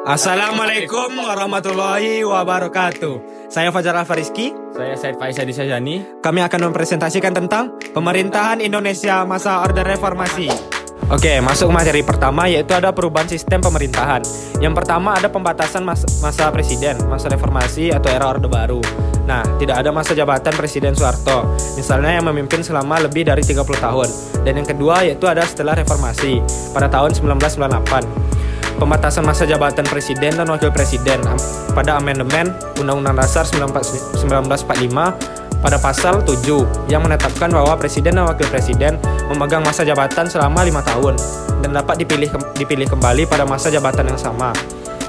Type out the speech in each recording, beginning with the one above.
Assalamualaikum warahmatullahi wabarakatuh. Saya Fajar Alfariski. Saya Said Faisal Disajani. Kami akan mempresentasikan tentang pemerintahan Indonesia masa Orde Reformasi. Oke, masuk materi pertama yaitu ada perubahan sistem pemerintahan. Yang pertama ada pembatasan masa presiden, masa reformasi atau era Orde Baru. Nah, tidak ada masa jabatan Presiden Soeharto, misalnya yang memimpin selama lebih dari 30 tahun. Dan yang kedua yaitu ada setelah reformasi pada tahun 1998. Pembatasan masa jabatan Presiden dan Wakil Presiden pada amandemen Undang-Undang Dasar 1945 pada pasal 7 yang menetapkan bahwa Presiden dan Wakil Presiden memegang masa jabatan selama 5 tahun dan dapat dipilih kembali pada masa jabatan yang sama.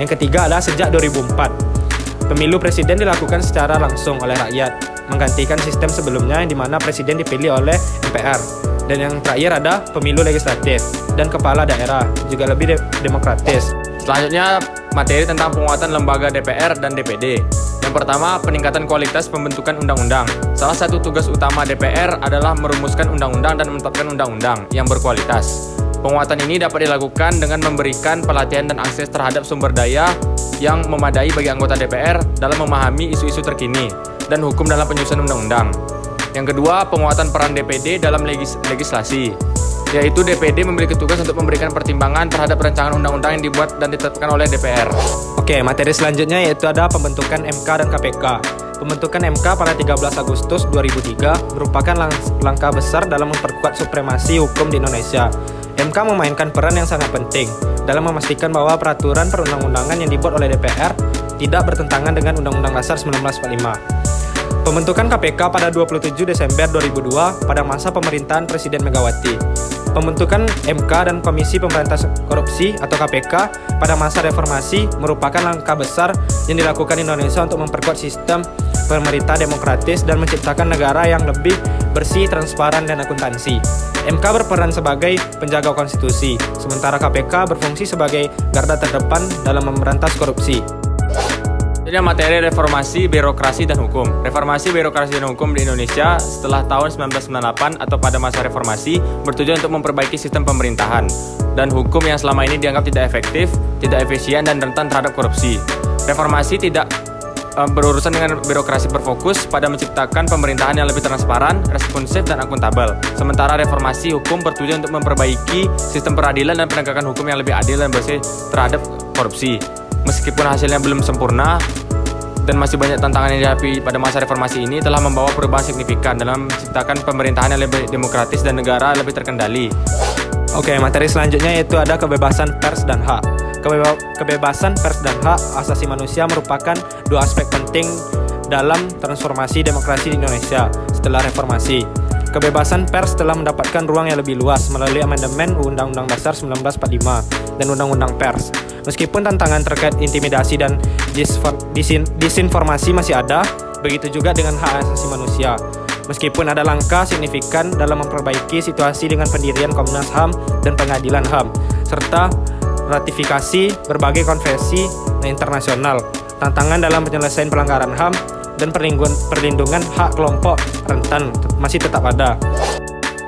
Yang ketiga adalah sejak 2004. Pemilu Presiden dilakukan secara langsung oleh rakyat, menggantikan sistem sebelumnya yang dimana Presiden dipilih oleh MPR. Dan yang terakhir ada pemilu legislatif dan kepala daerah, juga lebih demokratis. Selanjutnya, materi tentang penguatan lembaga DPR dan DPD. Yang pertama, peningkatan kualitas pembentukan undang-undang. Salah satu tugas utama DPR adalah merumuskan undang-undang dan menetapkan undang-undang yang berkualitas. Penguatan ini dapat dilakukan dengan memberikan pelatihan dan akses terhadap sumber daya yang memadai bagi anggota DPR dalam memahami isu-isu terkini dan hukum dalam penyusunan undang-undang. Yang kedua, penguatan peran DPD dalam legislasi, yaitu DPD memiliki tugas untuk memberikan pertimbangan terhadap rancangan undang-undang yang dibuat dan ditetapkan oleh DPR. Oke, materi selanjutnya yaitu ada pembentukan MK dan KPK. Pembentukan MK pada 13 Agustus 2003 merupakan langkah besar dalam memperkuat supremasi hukum di Indonesia. MK memainkan peran yang sangat penting dalam memastikan bahwa peraturan perundang-undangan yang dibuat oleh DPR tidak bertentangan dengan Undang-Undang Dasar 1945. Pembentukan KPK pada 27 Desember 2002 pada masa pemerintahan Presiden Megawati. Pembentukan MK dan Komisi Pemberantasan Korupsi atau KPK pada masa reformasi merupakan langkah besar yang dilakukan Indonesia untuk memperkuat sistem pemerintah demokratis dan menciptakan negara yang lebih bersih, transparan, dan akuntansi. MK berperan sebagai penjaga konstitusi, sementara KPK berfungsi sebagai garda terdepan dalam memberantas korupsi. Jadi materi reformasi, birokrasi, dan hukum. Reformasi, birokrasi, dan hukum di Indonesia setelah tahun 1998 atau pada masa reformasi bertujuan untuk memperbaiki sistem pemerintahan dan hukum yang selama ini dianggap tidak efektif, tidak efisien, dan rentan terhadap korupsi. Reformasi tidak berurusan dengan birokrasi, berfokus pada menciptakan pemerintahan yang lebih transparan, responsif, dan akuntabel. Sementara reformasi hukum bertujuan untuk memperbaiki sistem peradilan dan penegakan hukum yang lebih adil dan bersih terhadap korupsi. Meskipun hasilnya belum sempurna dan masih banyak tantangan yang dihadapi pada masa reformasi ini, telah membawa perubahan signifikan dalam menciptakan pemerintahan yang lebih demokratis dan negara lebih terkendali. Oke, materi selanjutnya yaitu ada kebebasan pers dan hak. Kebebasan pers dan hak asasi manusia merupakan dua aspek penting dalam transformasi demokrasi di Indonesia setelah reformasi. Kebebasan pers telah mendapatkan ruang yang lebih luas melalui amandemen Undang-Undang Dasar 1945 dan Undang-Undang Pers. Meskipun tantangan terkait intimidasi dan disinformasi masih ada, begitu juga dengan hak asasi manusia. Meskipun ada langkah signifikan dalam memperbaiki situasi dengan pendirian Komnas HAM dan Pengadilan HAM, serta ratifikasi berbagai konvensi internasional, tantangan dalam penyelesaian pelanggaran HAM dan perlindungan hak kelompok rentan masih tetap ada.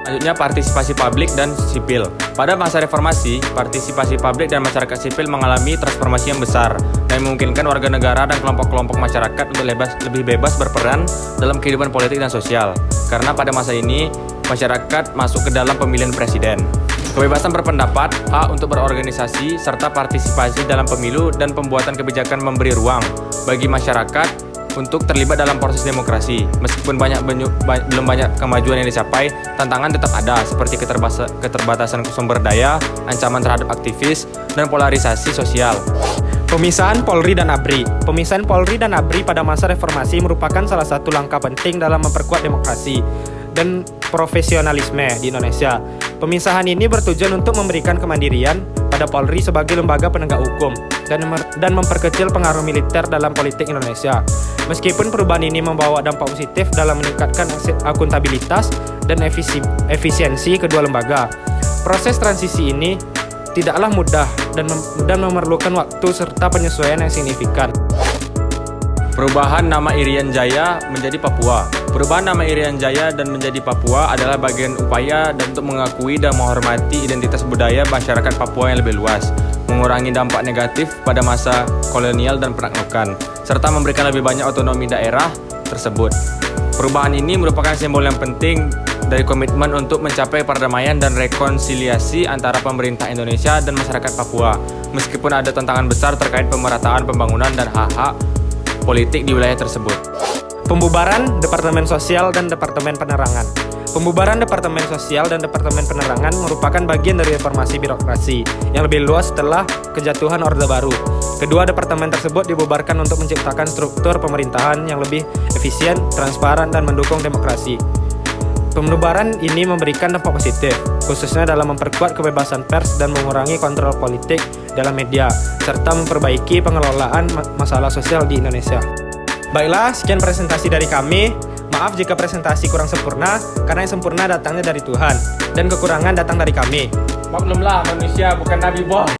Selanjutnya, partisipasi publik dan sipil. Pada masa reformasi, partisipasi publik dan masyarakat sipil mengalami transformasi yang besar dan memungkinkan warga negara dan kelompok-kelompok masyarakat untuk lebih bebas berperan dalam kehidupan politik dan sosial. Karena pada masa ini, masyarakat masuk ke dalam pemilihan presiden. Kebebasan berpendapat, hak untuk berorganisasi, serta partisipasi dalam pemilu dan pembuatan kebijakan memberi ruang bagi masyarakat untuk terlibat dalam proses demokrasi. Meskipun belum banyak kemajuan yang dicapai, tantangan tetap ada seperti keterbatasan sumber daya, ancaman terhadap aktivis, dan polarisasi sosial. Pemisahan Polri dan ABRI. Pemisahan Polri dan ABRI pada masa reformasi merupakan salah satu langkah penting dalam memperkuat demokrasi dan profesionalisme di Indonesia. Pemisahan ini bertujuan untuk memberikan kemandirian pada Polri sebagai lembaga penegak hukum dan memperkecil pengaruh militer dalam politik Indonesia. Meskipun perubahan ini membawa dampak positif dalam meningkatkan akuntabilitas dan efisiensi kedua lembaga, proses transisi ini tidaklah mudah dan memerlukan waktu serta penyesuaian yang signifikan. Perubahan nama Irian Jaya menjadi Papua. Perubahan nama Irian Jaya dan menjadi Papua adalah bagian upaya dan untuk mengakui dan menghormati identitas budaya masyarakat Papua yang lebih luas. mengurangi dampak negatif pada masa kolonial dan penaklukan, serta memberikan lebih banyak otonomi daerah tersebut. Perubahan ini merupakan simbol yang penting dari komitmen untuk mencapai perdamaian dan rekonsiliasi antara pemerintah Indonesia dan masyarakat Papua, meskipun ada tantangan besar terkait pemerataan pembangunan dan hak-hak politik di wilayah tersebut. Pembubaran Departemen Sosial dan Departemen Penerangan. Pembubaran Departemen Sosial dan Departemen Penerangan merupakan bagian dari reformasi birokrasi yang lebih luas setelah kejatuhan Orde Baru. Kedua departemen tersebut dibubarkan untuk menciptakan struktur pemerintahan yang lebih efisien, transparan, dan mendukung demokrasi. Pembubaran ini memberikan dampak positif, khususnya dalam memperkuat kebebasan pers dan mengurangi kontrol politik dalam media, serta memperbaiki pengelolaan masalah sosial di Indonesia. Baiklah, sekian presentasi dari kami. Maaf jika presentasi kurang sempurna, karena yang sempurna datangnya dari Tuhan, dan kekurangan datang dari kami. Maklumlah, manusia bukan nabi, boh.